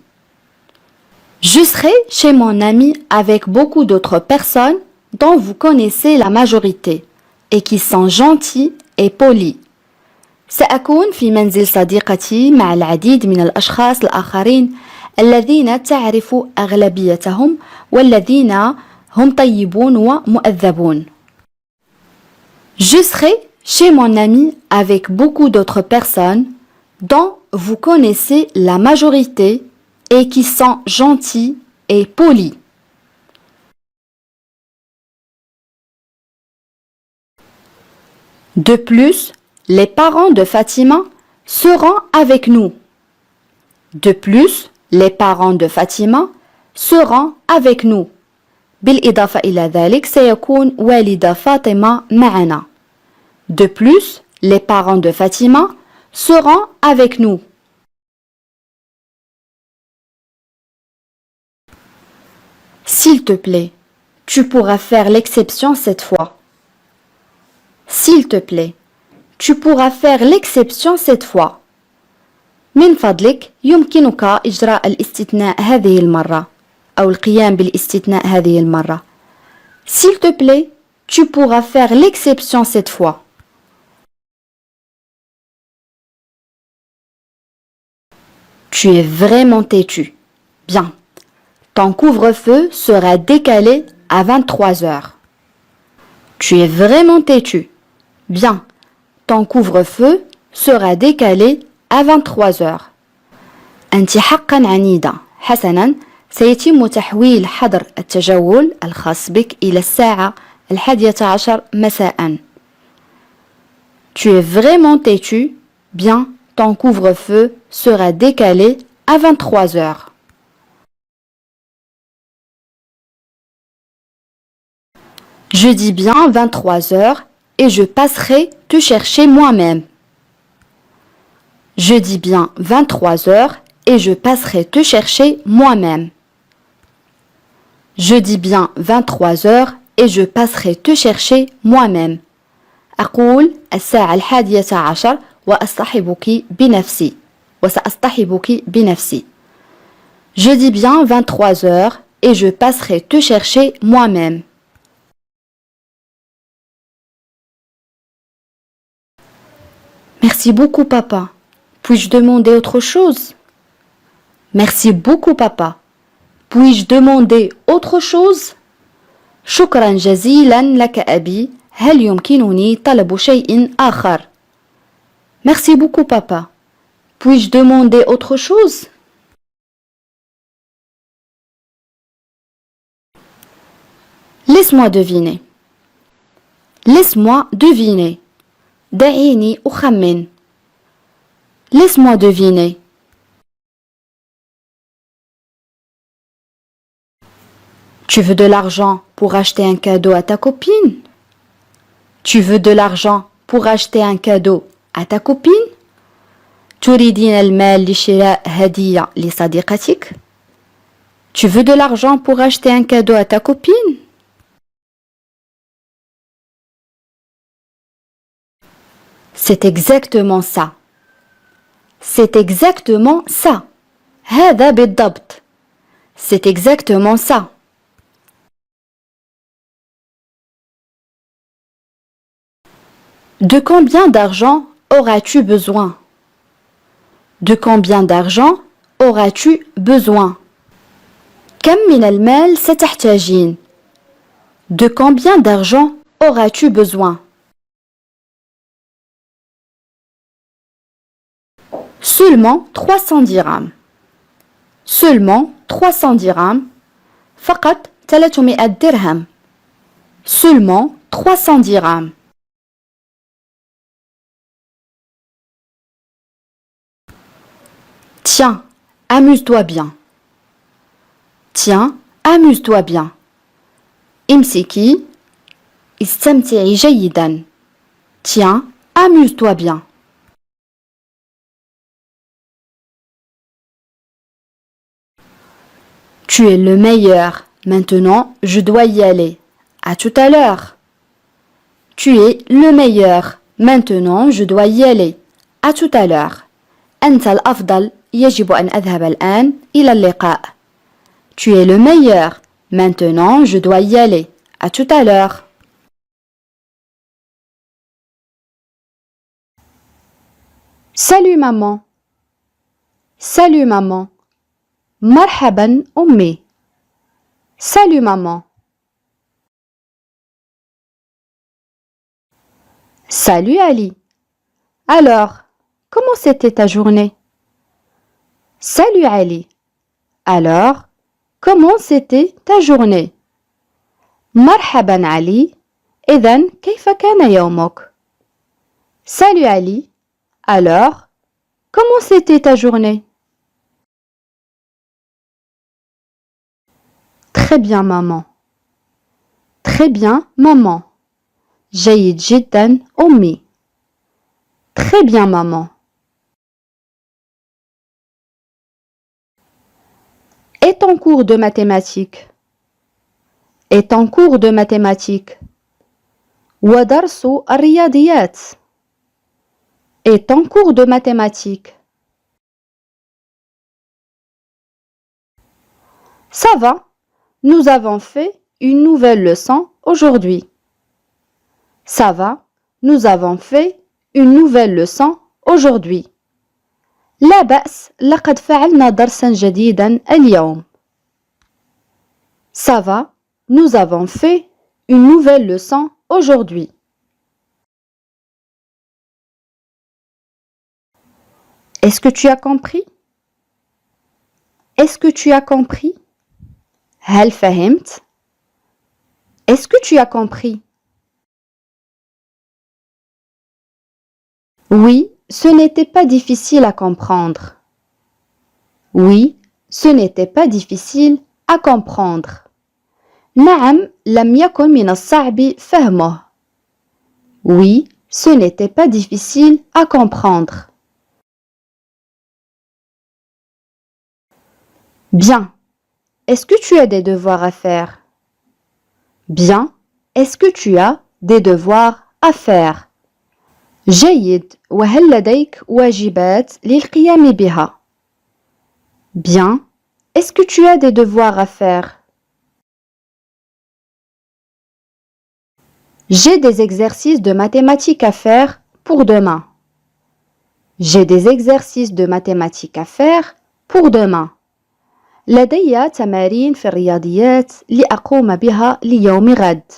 Je serai chez mon ami avec beaucoup d'autres personnes dont vous connaissez la majorité et qui sont gentils et polis. سأكون في منزل صديقتي مع العديد من الأشخاص الآخرين الذين تعرف أغلبيتهم والذين هم طيبون ومؤدبون. Je serai chez mon ami avec beaucoup d'autres personnes dont vous connaissez la majorité et qui sont gentils et polis. De plus, les parents de Fatima seront avec nous. De plus, les parents de Fatima seront avec nous. بالإضافة إلى ذلك سيكون والد فاطمة معنا. De plus, les parents de Fatima seront avec nous. S'il te plaît, tu pourras faire l'exception cette fois. S'il te plaît, tu pourras faire l'exception cette fois. من فضلك يمكنك إجراء الاستثناء هذه المرة أو القيام بالاستثناء هذه المرة. S'il te plaît, tu pourras faire l'exception cette fois. Tu es vraiment têtu. Bien. Ton couvre-feu sera décalé à 23 heures. Tu es vraiment têtu. Bien. Ton couvre-feu sera décalé à 23 heures. أنت حقا عنيدة. حسنا، سيتم تحويل حظر التجول الخاص بك إلى الساعة 11 مساء. Tu es vraiment têtu. Bien, ton couvre-feu sera décalé à 23 heures. Je dis bien 23 heures et je passerai te chercher moi-même. Je dis bien 23 heures et je passerai te chercher moi-même. Je dis bien 23 heures et je passerai te chercher moi-même. أقول الساعة 11 وأصطحبك بنفسي. وسأصطحبك بنفسي. Je dis bien 23 heures et je passerai te chercher moi-même. Merci beaucoup, papa. Puis-je demander autre chose? Merci beaucoup, papa. Puis-je demander autre chose? شكرا جزيلا لك أبي. هل يمكنني طلب شيء آخر؟ Merci beaucoup, papa. Puis-je demander autre chose? Laisse-moi deviner. Laisse-moi deviner. دعيني أخمن. Laisse-moi deviner. Tu veux de l'argent pour acheter un cadeau à ta copine? Tu veux de l'argent pour acheter un cadeau à ta copine? تريدين المال لشراء هدية لصديقتك? Tu veux de l'argent pour acheter un cadeau à ta copine? C'est exactement ça. C'est exactement ça. هذا بالضبط. C'est exactement ça. De combien d'argent auras-tu besoin? De combien d'argent auras-tu besoin? كم من المال ستحتاجين? De combien d'argent auras-tu besoin? Seulement 300 dirhams. Seulement 300 dirhams. فقط 300 درهم. Seulement 300 dirhams. Tiens, amuse-toi bien. Tiens, amuse-toi bien. امسكي استمتعي جيدا. Tiens, amuse-toi bien. Tu es le meilleur. Maintenant, je dois y aller. À tout à l'heure. Tu es le meilleur. Maintenant, je dois y aller. À tout à l'heure. أنت الأفضل. يجب أن أذهب الآن. إلى اللقاء. Tu es le meilleur. Maintenant, je dois y aller. À tout à l'heure. Salut maman. Salut maman. مرحبا أمي. Salut maman. Salut Ali. Alors, comment c'était ta journée? Salut Ali. Alors, comment c'était ta journée? مرحبا علي. إذن كيف كان يومك? Salut Ali. Alors, comment c'était ta journée? Très bien maman. Très bien maman. جيد جدا أمي. Très bien maman. Est en cours de mathématiques. Est en cours de mathématiques. ودرس الرياضيات. Est en cours de mathématiques. Ça va, nous avons fait une nouvelle leçon aujourd'hui. Ça va, nous avons fait une nouvelle leçon aujourd'hui. لا بأس، لقد فعلنا درسا جديدا اليوم. Ça va, nous avons fait une nouvelle leçon aujourd'hui. Est-ce que tu as compris? Est-ce que tu as compris? هل فهمت? Est-ce que tu as compris? Oui, ce n'était pas difficile à comprendre. Oui, ce n'était pas difficile à comprendre. نعم، لم يكن من الصعب فهمه. Oui, ce n'était pas difficile à comprendre. Bien. Est-ce que tu as des devoirs à faire? Bien. Est-ce que tu as des devoirs à faire? جيد. وهل لديك واجبات للقيام بها؟ Bien. Est-ce que tu as des devoirs à faire? J'ai des exercices de mathématiques à faire pour demain. J'ai des exercices de mathématiques à faire pour demain. لدي تمارين في الرياضيات لأقوم بها ليوم غد.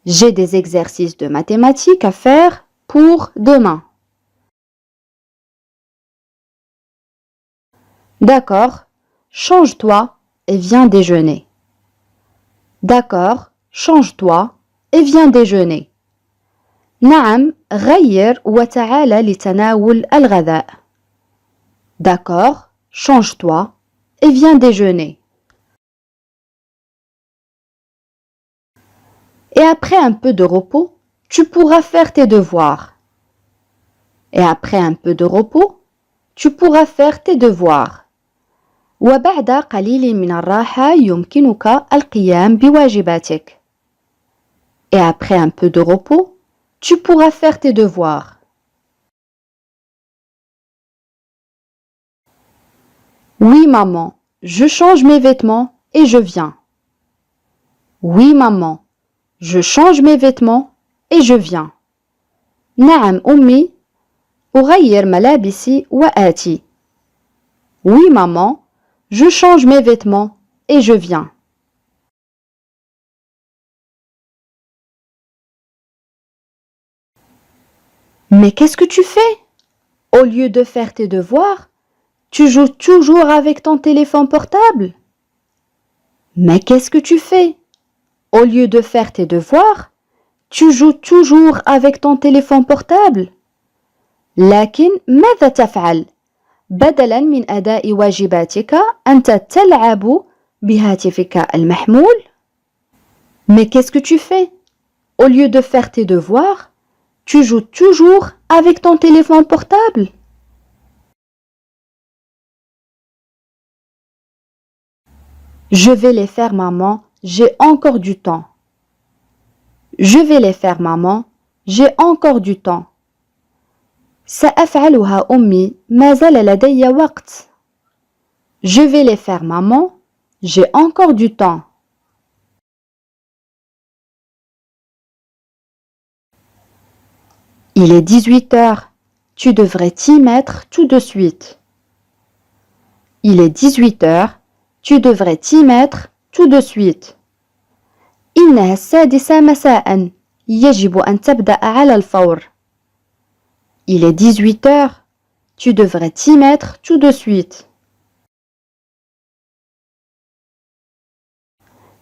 J'ai des exercices de mathématiques à faire pour demain. D'accord, change-toi et viens déjeuner. D'accord, change-toi et viens déjeuner. نعم، غير وتعال لتناول الغداء. D'accord, change-toi et viens déjeuner. Et après un peu de repos, tu pourras faire tes devoirs. Et après un peu de repos, tu pourras faire tes devoirs. وبعد قليل من الراحة يمكنك القيام بواجباتك. Et après un peu de repos, tu pourras faire tes devoirs. Oui, maman, je change mes vêtements et je viens. Oui, maman, je change mes vêtements et je viens. نعم أمي، أغير ملابسي وآتي. Oui, maman, je change mes vêtements et je viens. Mais qu'est-ce que tu fais? Au lieu de faire tes devoirs, tu joues toujours avec ton téléphone portable? Mais qu'est-ce que tu fais? Au lieu de faire tes devoirs, tu joues toujours avec ton téléphone portable. لكن ماذا تفعل؟ بدلاً من أداء واجباتك أنت تلعب بهاتفك المحمول. Mais qu'est-ce que tu fais? Au lieu de faire tes devoirs, tu joues toujours avec ton téléphone portable. Je vais les faire, maman, j'ai encore du temps. Je vais les faire, maman, j'ai encore du temps. سأفعلها أمي، ما زال لدي وقت. Je vais les faire, maman, j'ai encore du temps. Il est 18 heures. Tu devrais t'y mettre tout de suite. Il est 18 heures. Tu devrais t'y mettre tout de suite. إنها السادسة مساء. يجب أن تبدأ على الفور. Il est 18 heures. Tu devrais t'y mettre tout de suite.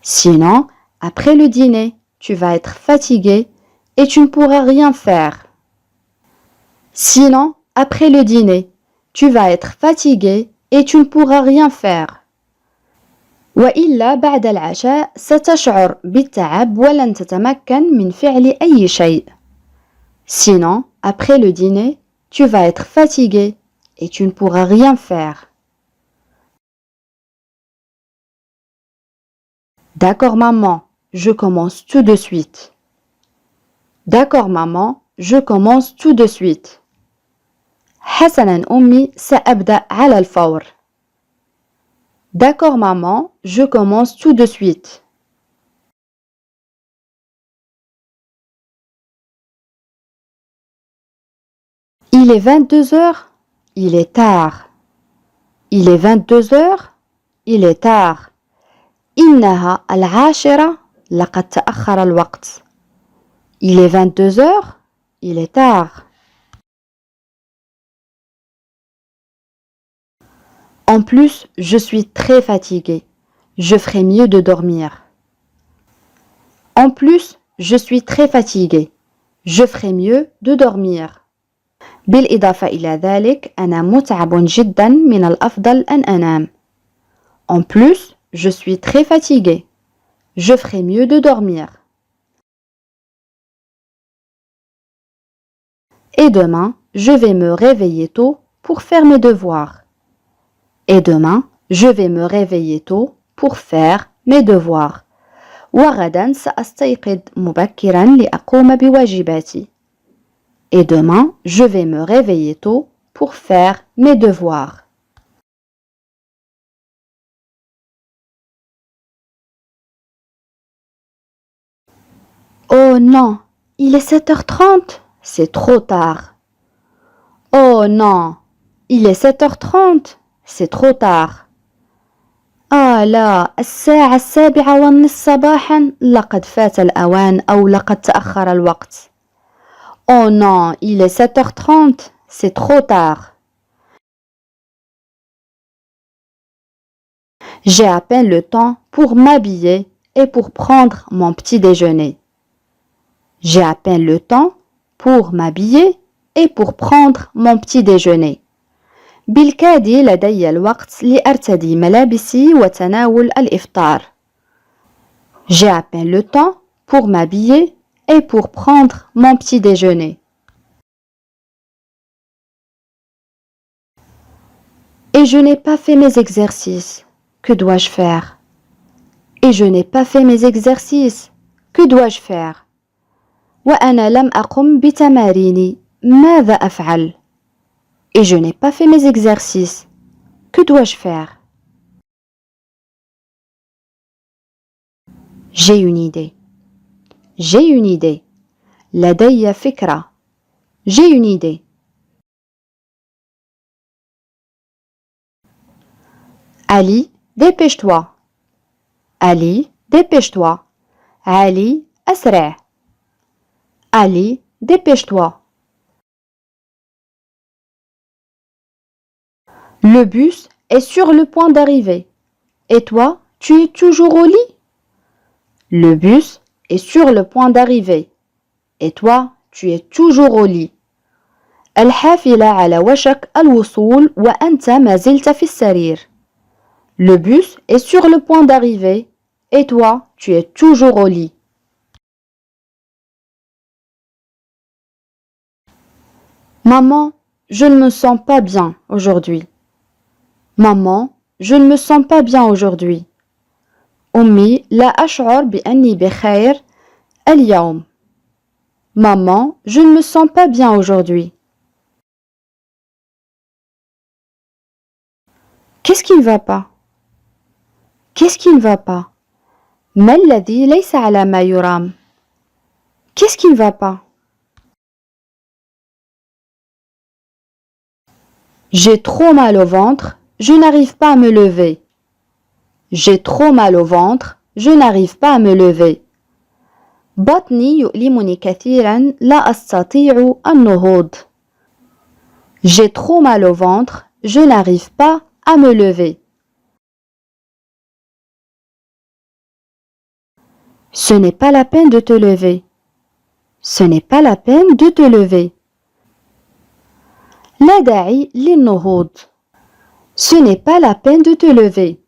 Sinon, après le dîner, tu vas être fatigué et tu ne pourras rien faire. Sinon, après le dîner, tu vas être fatigué et tu ne pourras rien faire. وإلا بعد العشاء ستشعر بالتعب ولن تتمكن من فعل أي شيء. Sinon, après le dîner, tu vas être fatigué et tu ne pourras rien faire. D'accord, maman, je commence tout de suite. D'accord, maman, je commence tout de suite. حسناً أمي، سأبدأ على الفور. D'accord, maman, je commence tout de suite. Il est 22 heures, il est tard. Il est 22 heures, il est tard. إنها العاشرة، لقد تأخر الوقت. Il est 22 heures, il est tard. En plus, je suis très fatiguée. Je ferais mieux de dormir. En plus, je suis très fatiguée. Je ferais mieux de dormir. بالإضافة إلى ذلك، أنا متعب جدا، من الأفضل أن أنام. En plus, je suis très fatiguée. Je ferais mieux de dormir. Et demain, je vais me réveiller tôt pour faire mes devoirs. Et demain, je vais me réveiller tôt pour faire mes devoirs. وغدا سأستيقظ مبكرا لأقوم بواجباتي. Et demain, je vais me réveiller tôt pour faire mes devoirs. Oh non, il est 7h30, c'est trop tard. Oh non, il est 7h30, c'est trop tard. آه لا، الساعة 7:30 صباحا، لقد فات الأوان أو لقد تأخر الوقت. Oh non, il est 7h30, c'est trop tard. J'ai à peine le temps pour m'habiller et pour prendre mon petit déjeuner. J'ai à peine le temps pour m'habiller et pour prendre mon petit déjeuner. بالكاد لدي الوقت لأرتدي ملابسي وتناول الإفطار. J'ai à peine le temps pour m'habiller et pour prendre mon petit déjeuner. Et je n'ai pas fait mes exercices. Que dois-je faire? Et je n'ai pas fait mes exercices. Que dois-je faire? وأنا لم أقم بتماريني. ماذا أفعل? Et je n'ai pas fait mes exercices. Que dois-je faire? J'ai une idée. J'ai une idée. لدي فكرة. J'ai une idée. Ali, dépêche-toi. Ali, dépêche-toi. Ali, أسرع. Ali, dépêche-toi. Le bus est sur le point d'arriver. Et toi, tu es toujours au lit? Le bus est sur le point d'arriver. Et toi, tu es toujours au lit. الحافلة على وشك الوصول وأنت ما زلت في السرير. Le bus est sur le point d'arriver. Et toi, tu es toujours au lit. Maman, je ne me sens pas bien aujourd'hui. Maman, je ne me sens pas bien aujourd'hui. أمي لا أشعر بأني بخير اليوم. Maman, je ne me sens pas bien aujourd'hui. Qu'est-ce qui ne va pas? Qu'est-ce qui ne va pas? ما الذي ليس على ما يرام? Qu'est-ce qui ne va pas? J'ai trop mal au ventre, je n'arrive pas à me lever. J'ai trop mal au ventre, je n'arrive pas à me lever. بطني يؤلمني كثيرا لا أستطيع النهوض. J'ai trop mal au ventre, je n'arrive pas à me lever. Ce n'est pas la peine de te lever. Ce n'est pas la peine de te lever. لا داعي للنهوض. Ce n'est pas la peine de te lever.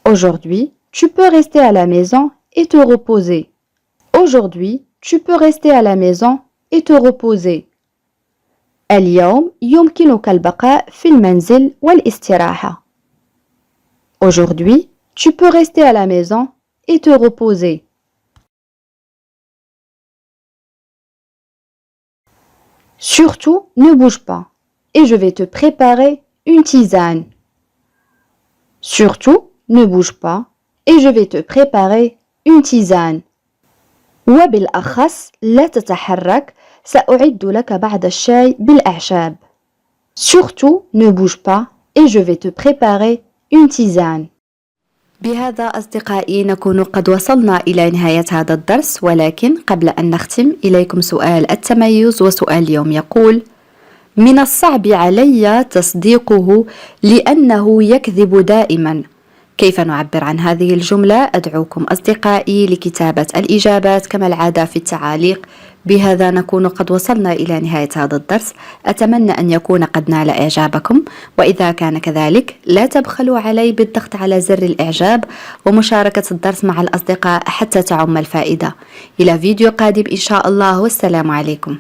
Aujourd'hui, tu peux rester à la maison et te reposer. Aujourd'hui, tu peux rester à la maison et te reposer. اليوم يمكنك البقاء في المنزل والاستراحة. Aujourd'hui, tu peux rester à la maison et te reposer. Surtout, ne bouge pas et je vais te préparer une tisane. Surtout, ne bouge pas et je vais te préparer une tisane. وبالأخص لا تتحرك، سأعد لك بعض الشاي بالأعشاب. Surtout, ne bouge pas et je vais te préparer une tisane. بهذا أصدقائي نكون قد وصلنا إلى نهاية هذا الدرس، ولكن قبل أن نختم إليكم سؤال التميز. وسؤال اليوم يقول: من الصعب علي تصديقه لأنه يكذب دائما. كيف نعبر عن هذه الجملة؟ أدعوكم أصدقائي لكتابة الإجابات كما العادة في التعاليق. بهذا نكون قد وصلنا إلى نهاية هذا الدرس. أتمنى أن يكون قد نال إعجابكم، وإذا كان كذلك لا تبخلوا علي بالضغط على زر الإعجاب ومشاركة الدرس مع الأصدقاء حتى تعم الفائدة. إلى فيديو قادم إن شاء الله، والسلام عليكم.